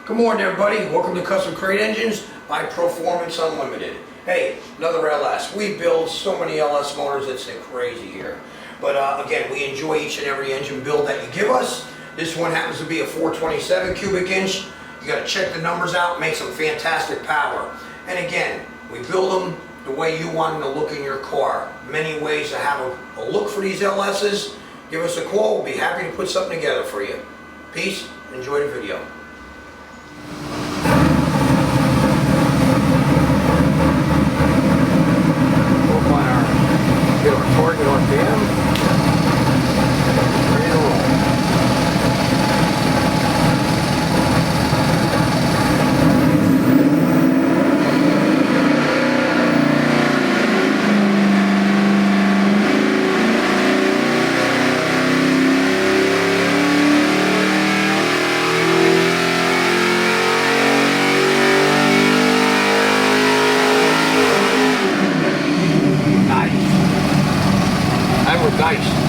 Good morning, everybody. Welcome to Custom Crate Engines by Proformance Unlimited. Hey, another LS. We build so many LS motors, it's crazy here. But again, we enjoy each and every engine build that you give us. This one happens to be a 427 cubic inch. You got to check the numbers out, make some fantastic power. And again, we build them the way you want them to look in your car. Many ways to have a look for these LSs. Give us a call. We'll be happy to put something together for you. Peace. Enjoy the video. Get our target on down. Ready to roll. Nice.